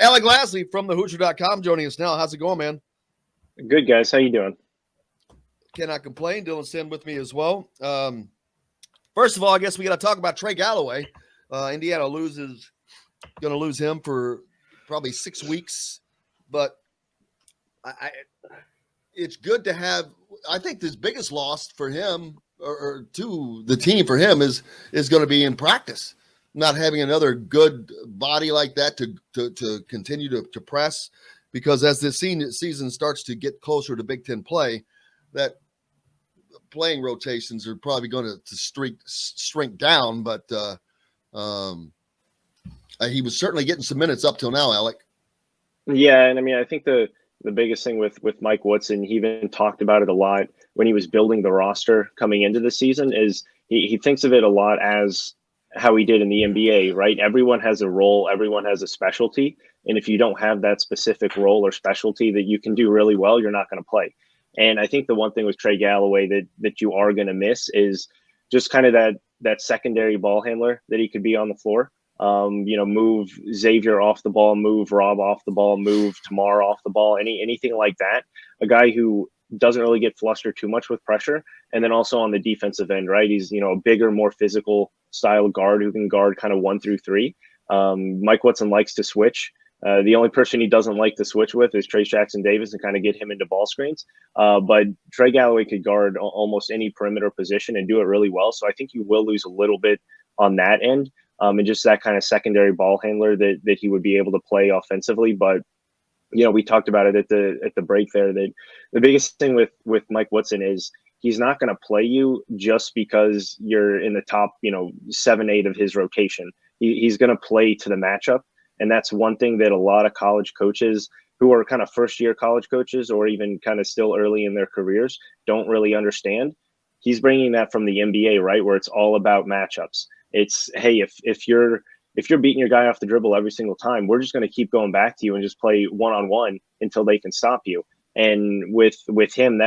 Alec Lasley from thehoosier.com joining us now. How's it going, man? Good, guys. How you doing? Cannot complain. Dylan Sim with me as well. First of all, I guess we got to talk about Trey Galloway. Indiana going to lose him for probably 6 weeks, but it's good to have. I think the biggest loss for him or to the team for him is going to be in practice, not having another good body like that to continue to press, because as this season starts to get closer to Big Ten play, that playing rotations are probably going to shrink down. But he was certainly getting some minutes up till now, Alec. Yeah, and I mean, I think the biggest thing with Mike Woodson, he even talked about it a lot when he was building the roster coming into the season, is he thinks of it a lot as how he did in the NBA, right? Everyone has a role, everyone has a specialty. And if you don't have that specific role or specialty that you can do really well, you're not going to play. And I think the one thing with Trey Galloway that you are going to miss is just kind of that secondary ball handler that he could be on the floor. Move Xavier off the ball, move Rob off the ball, move Tamar off the ball, anything like that. A guy who doesn't really get flustered too much with pressure. And then also on the defensive end, right? He's, a bigger, more physical style guard who can guard kind of 1 through 3. Mike Woodson likes to switch. The only person he doesn't like to switch with is Trace Jackson Davis and kind of get him into ball screens. But Trey Galloway could guard almost any perimeter position and do it really well. So I think you will lose a little bit on that end. And just that kind of secondary ball handler that he would be able to play offensively. But, we talked about it at the break there, that the biggest thing with Mike Woodson is he's not going to play you just because you're in the top, 7-8 of his rotation. He's going to play to the matchup. And that's one thing that a lot of college coaches who are kind of first-year college coaches or even kind of still early in their careers don't really understand. He's bringing that from the NBA, right, where it's all about matchups. It's, hey, if you're beating your guy off the dribble every single time, we're just going to keep going back to you and just play one-on-one until they can stop you. And with him,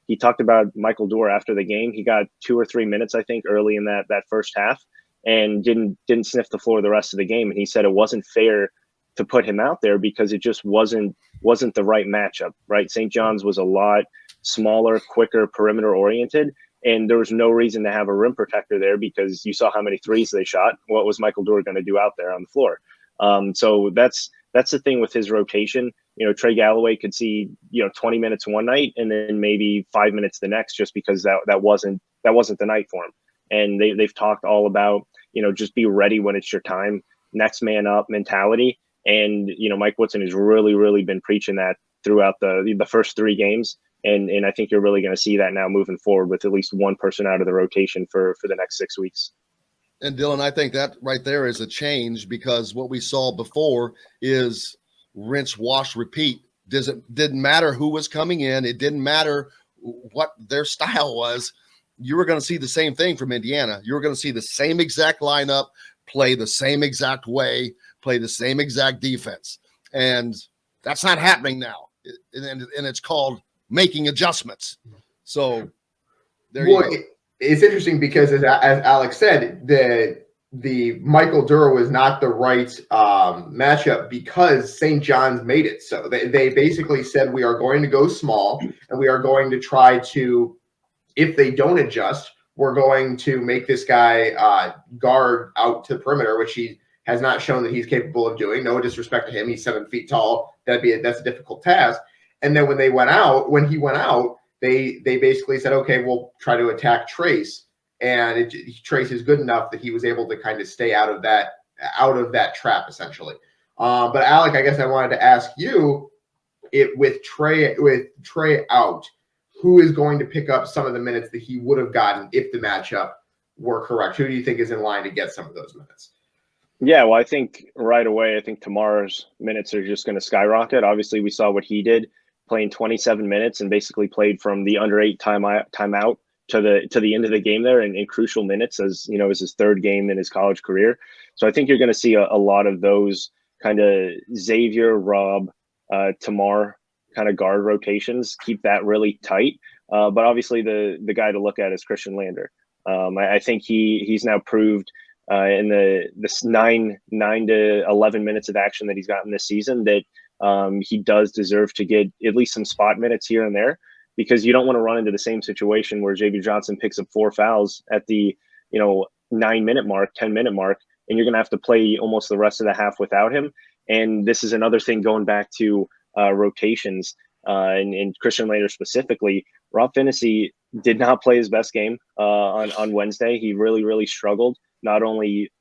he talked about Michael Dore after the game. He got 2 or 3 minutes, I think, early in that first half, and didn't sniff the floor the rest of the game. And he said it wasn't fair to put him out there because it just wasn't the right matchup, right? St. John's was a lot smaller, quicker, perimeter oriented. And there was no reason to have a rim protector there because you saw how many threes they shot. What was Michael Dore going to do out there on the floor? So that's the thing with his rotation. Trey Galloway could see 20 minutes one night and then maybe 5 minutes the next, just because that wasn't the night for him. And they've talked all about just be ready when it's your time, next man up mentality. And Mike Woodson has really, really been preaching that throughout the first 3 games. And I think you're really going to see that now moving forward with at least one person out of the rotation for the next 6 weeks. And Dylan, I think that right there is a change, because what we saw before is rinse, wash, repeat. Didn't matter who was coming in. It didn't matter what their style was. You were going to see the same thing from Indiana. You were going to see the same exact lineup, play the same exact way, play the same exact defense. And that's not happening now. And it's called making adjustments. So there you go. It's interesting because as Alex said, the Michael Dore was not the right matchup because St. John's made it. So they basically said, we are going to go small and we are going to try to, if they don't adjust, we're going to make this guy guard out to the perimeter, which he has not shown that he's capable of doing. No disrespect to him. He's 7 feet tall. That's a difficult task. And then when he went out, they basically said, okay, we'll try to attack Trace. And Trace is good enough that he was able to kind of stay out of that trap, essentially. But Alec, I guess I wanted to ask you, with Trey out, who is going to pick up some of the minutes that he would have gotten if the matchup were correct? Who do you think is in line to get some of those minutes? Yeah, well, I think right away, Tamar's minutes are just going to skyrocket. Obviously, we saw what he did, playing 27 minutes and basically played from the under 8 timeout to the end of the game there in crucial minutes, as as his 3rd game in his college career. So I think you're going to see a lot of those kind of Xavier, Rob, Tamar kind of guard rotations. Keep that really tight. But obviously the guy to look at is Christian Lander. I think he's now proved in this 9 to 11 minutes of action that he's gotten this season, that he does deserve to get at least some spot minutes here and there, because you don't want to run into the same situation where Xavier Johnson picks up 4 fouls at the 9-minute mark, 10-minute mark, and you're going to have to play almost the rest of the half without him. And this is another thing going back to rotations and Christian Laettner specifically. Rob Finney did not play his best game on Wednesday. He really struggled, not only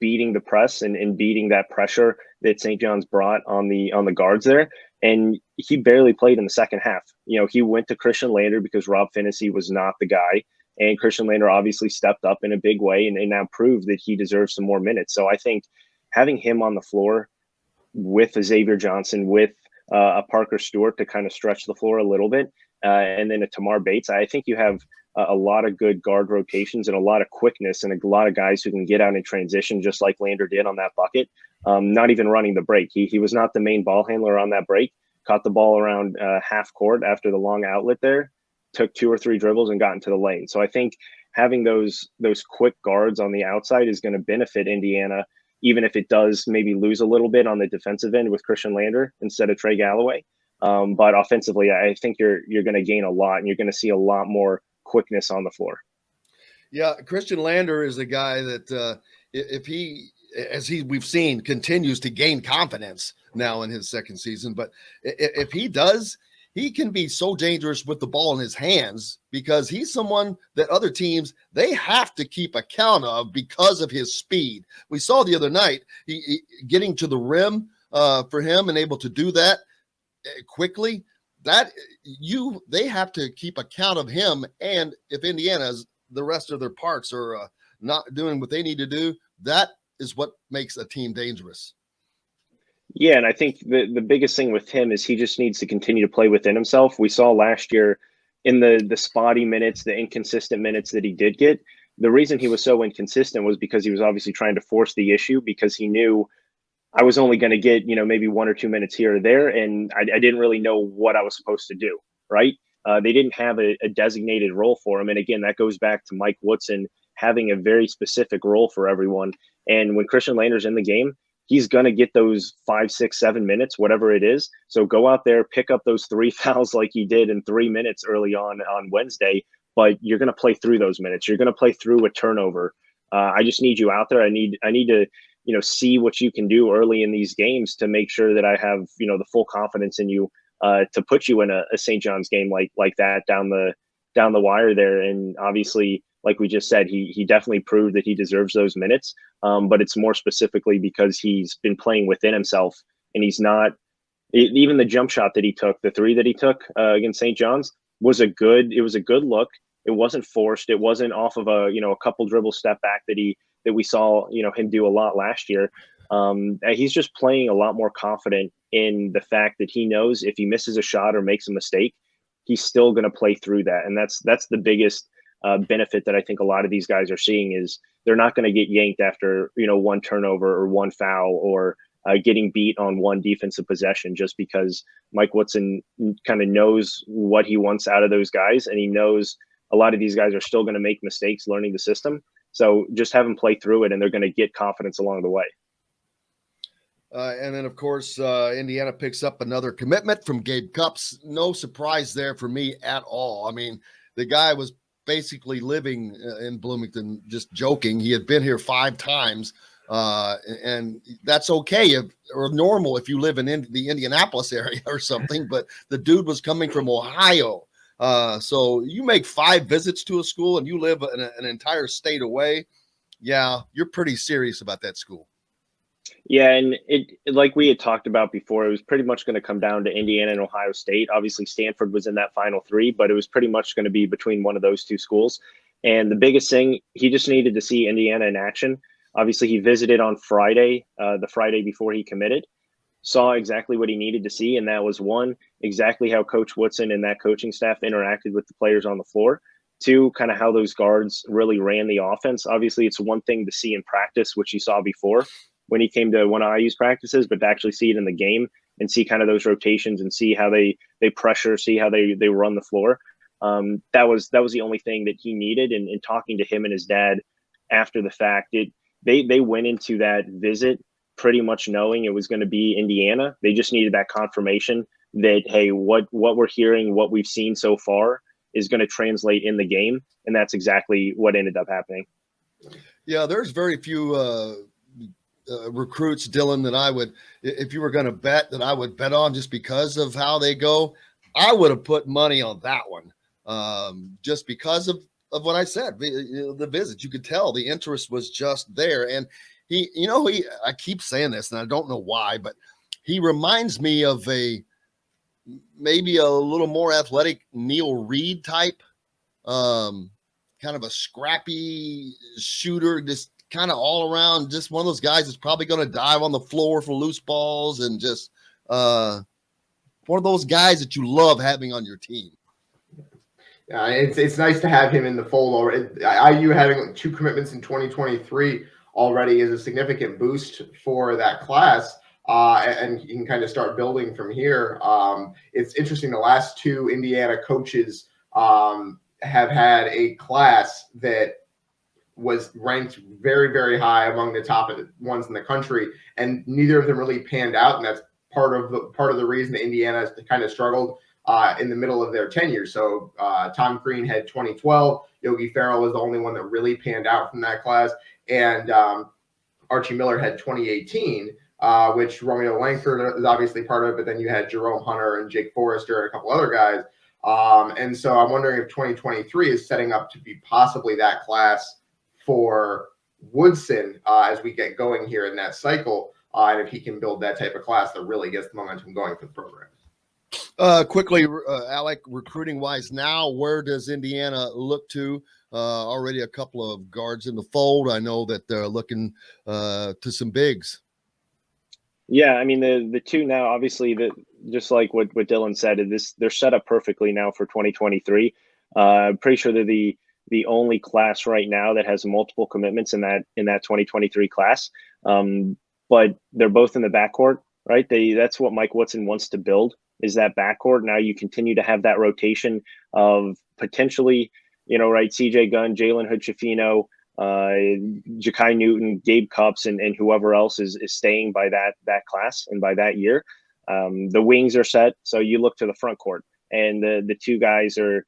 beating the press and beating that pressure that St. John's brought on the guards there, and he barely played in the second half. He went to Christian Laettner because Rob Finney was not the guy, and Christian Laettner obviously stepped up in a big way and now proved that he deserves some more minutes. So I think having him on the floor with a Xavier Johnson, with a Parker Stewart to kind of stretch the floor a little bit, and then a Tamar Bates, I think you have a lot of good guard rotations and a lot of quickness and a lot of guys who can get out in transition, just like Lander did on that bucket. Not even running the break. He was not the main ball handler on that break. Caught the ball around half court after the long outlet there, took 2 or 3 dribbles and got into the lane. So I think having those quick guards on the outside is going to benefit Indiana, even if it does maybe lose a little bit on the defensive end with Christian Lander instead of Trey Galloway. But offensively, I think you're going to gain a lot, and you're going to see a lot more quickness on the floor. Yeah, Christian Lander is a guy that if he, we've seen, continues to gain confidence now in his second season, but if he does, he can be so dangerous with the ball in his hands, because he's someone that other teams, they have to keep account of because of his speed. We saw the other night, he getting to the rim for him and able to do that quickly. They have to keep account of him. And if Indiana's, the rest of their parts are not doing what they need to do, that is what makes a team dangerous. Yeah, and I think the biggest thing with him is he just needs to continue to play within himself. We saw last year in the spotty minutes, the inconsistent minutes that he did get, the reason he was so inconsistent was because he was obviously trying to force the issue, because he knew I was only going to get, maybe 1 or 2 minutes here or there, and I didn't really know what I was supposed to do, right? They didn't have a designated role for him. And again, that goes back to Mike Woodson having a very specific role for everyone. And when Christian Laettner's in the game, he's going to get those 5, 6, 7 minutes, whatever it is. So go out there, pick up those 3 fouls like he did in 3 minutes early on Wednesday, but you're going to play through those minutes. You're going to play through a turnover. I just need you out there. I need to, see what you can do early in these games to make sure that I have, the full confidence in you to put you in a St. John's game like that down the wire there. And obviously, like we just said, he definitely proved that he deserves those minutes. But it's more specifically because he's been playing within himself, and he's not even the jump shot that he took, the 3 that he took against St. John's was a good look. It wasn't forced. It wasn't off of a couple dribble step back that we saw, him do a lot last year. He's just playing a lot more confident in the fact that he knows if he misses a shot or makes a mistake, he's still going to play through that. And that's the biggest benefit that I think a lot of these guys are seeing, is they're not going to get yanked after, 1 turnover or 1 foul or getting beat on 1 defensive possession, just because Mike Woodson kind of knows what he wants out of those guys. And he knows a lot of these guys are still going to make mistakes learning the system. So just have them play through it, and they're going to get confidence along the way. And then, of course, Indiana picks up another commitment from Gabe Cupps. No surprise there for me at all. I mean, the guy was basically living in Bloomington, just joking. He had been here 5 times, and that's okay or normal if you live in the Indianapolis area or something. But the dude was coming from Ohio. So you make 5 visits to a school and you live an entire state away. Yeah, you're pretty serious about that school. Yeah, and it, like we had talked about before, it was pretty much going to come down to Indiana and Ohio State. Obviously, Stanford was in that final 3, but it was pretty much going to be between one of those 2 schools. And the biggest thing, he just needed to see Indiana in action. Obviously, he visited on Friday, the Friday before he committed, saw exactly what he needed to see, and that was 1, exactly how Coach Woodson and that coaching staff interacted with the players on the floor. 2, kind of how those guards really ran the offense. Obviously, it's one thing to see in practice, which you saw before when he came to one of IU's practices, but to actually see it in the game and see kind of those rotations and see how they pressure, see how they run the floor. That was the only thing that he needed. And talking to him and his dad after the fact, they went into that visit pretty much knowing it was going to be Indiana. They just needed that confirmation that, hey, what we're hearing, what we've seen so far is going to translate in the game. And that's exactly what ended up happening. Yeah, there's very few recruits, Dylan, that I would, if you were going to bet, that I would bet on just because of how they go. I would have put money on that one, just because of what I said. The visit, you could tell the interest was just there. And he, I keep saying this and I don't know why, but he reminds me of maybe a little more athletic Neil Reed type, kind of a scrappy shooter, just kind of all around, just one of those guys that's probably going to dive on the floor for loose balls, and just one of those guys that you love having on your team. Yeah, it's nice to have him in the fold already. IU having 2 commitments in 2023 already is a significant boost for that class, and you can kind of start building from here. It's interesting. The last 2 Indiana coaches have had a class that was ranked very, very high among the top ones in the country, and neither of them really panned out, and that's part of the reason that Indiana has kind of struggled in the middle of their tenure. So Tom Crean had 2012. Yogi Ferrell was the only one that really panned out from that class. And Archie Miller had 2018, which Romeo Langford is obviously part of, but then you had Jerome Hunter and Jake Forrester and a couple other guys. And so I'm wondering if 2023 is setting up to be possibly that class for Woodson as we get going here in that cycle, and if he can build that type of class that really gets the momentum going for the program. Quickly, Alec, recruiting wise now, where does Indiana look to? Already a couple of guards in the fold. I know that they're looking to some bigs. Yeah, I mean the 2 now, obviously, just like what Dylan said, they're set up perfectly now for 2023. I'm pretty sure they're the only class right now that has multiple commitments in that 2023 class. But they're both in the backcourt, right? That's what Mike Woodson wants to build, is that backcourt. Now you continue to have that rotation of potentially, right, CJ Gunn, Jalen Hood-Schifino, Ja'Kai Newton, Gabe Cupps, and whoever else is staying by that class and by that year. The wings are set, so you look to the front court, and the 2 guys are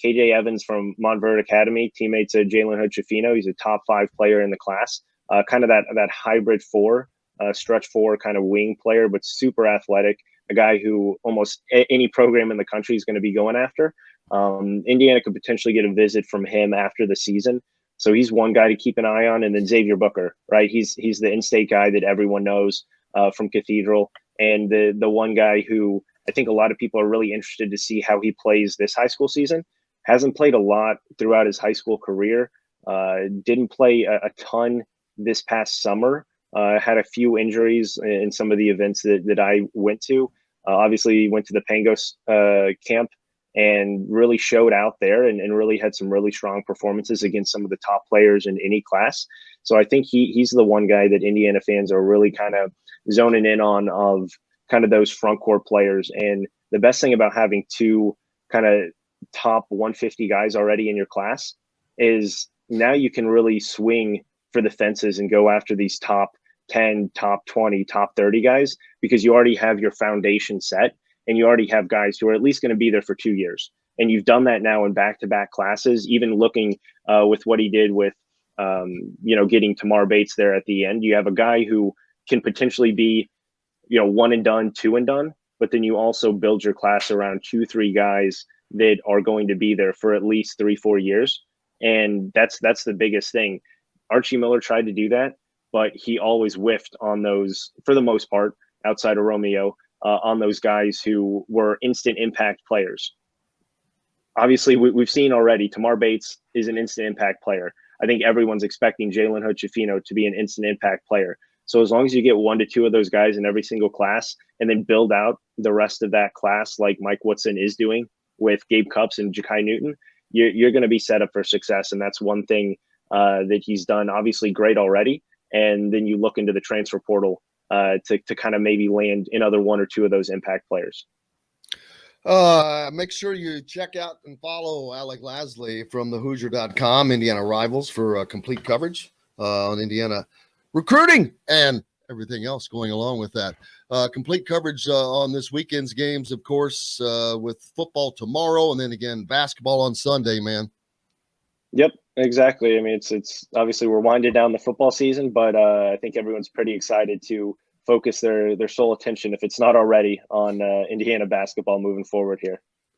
KJ Evans from Montverde Academy, teammates of Jalen Hood-Schifino. He's a top 5 player in the class, kind of that hybrid 4, stretch 4 kind of wing player, but super athletic, a guy who almost any program in the country is going to be going after. Indiana could potentially get a visit from him after the season. So he's one guy to keep an eye on. And then Xavier Booker, right? He's the in-state guy that everyone knows from Cathedral. And the one guy who I think a lot of people are really interested to see how he plays this high school season. Hasn't played a lot throughout his high school career. Didn't play a ton this past summer. Had a few injuries in some of the events that I went to. Obviously, went to the Pangos camp and really showed out there and really had some really strong performances against some of the top players in any class. So I think he's the one guy that Indiana fans are really kind of zoning in on, of kind of those front court players. And the best thing about having 2 kind of top 150 guys already in your class is now you can really swing for the fences and go after these top 10, top 20, top 30 guys, because you already have your foundation set and you already have guys who are at least going to be there for 2 years. And you've done that now in back-to-back classes, even looking with what he did with, getting Tamar Bates there at the end. You have a guy who can potentially be, 1 and done, 2 and done, but then you also build your class around 2-3 guys that are going to be there for at least 3-4 years. And that's the biggest thing. Archie Miller tried to do that, but he always whiffed on those, for the most part, outside of Romeo, on those guys who were instant impact players. Obviously, we've seen already Tamar Bates is an instant impact player. I think everyone's expecting Jalen Hood-Schifino to be an instant impact player. So as long as you get 1 to 2 of those guys in every single class and then build out the rest of that class like Mike Woodson is doing with Gabe Cupps and Ja'Kai Newton, you're going to be set up for success. And that's one thing that he's done obviously great already. And then you look into the transfer portal to kind of maybe land another 1 or 2 of those impact players. Make sure you check out and follow Alec Lasley from the Hoosier.com, Indiana Rivals, for complete coverage on Indiana recruiting and everything else going along with that. Complete coverage on this weekend's games, of course, with football tomorrow and then again basketball on Sunday, man. Yep, exactly. I mean, it's obviously we're winding down the football season, but I think everyone's pretty excited to focus their sole attention, if it's not already, on Indiana basketball moving forward here.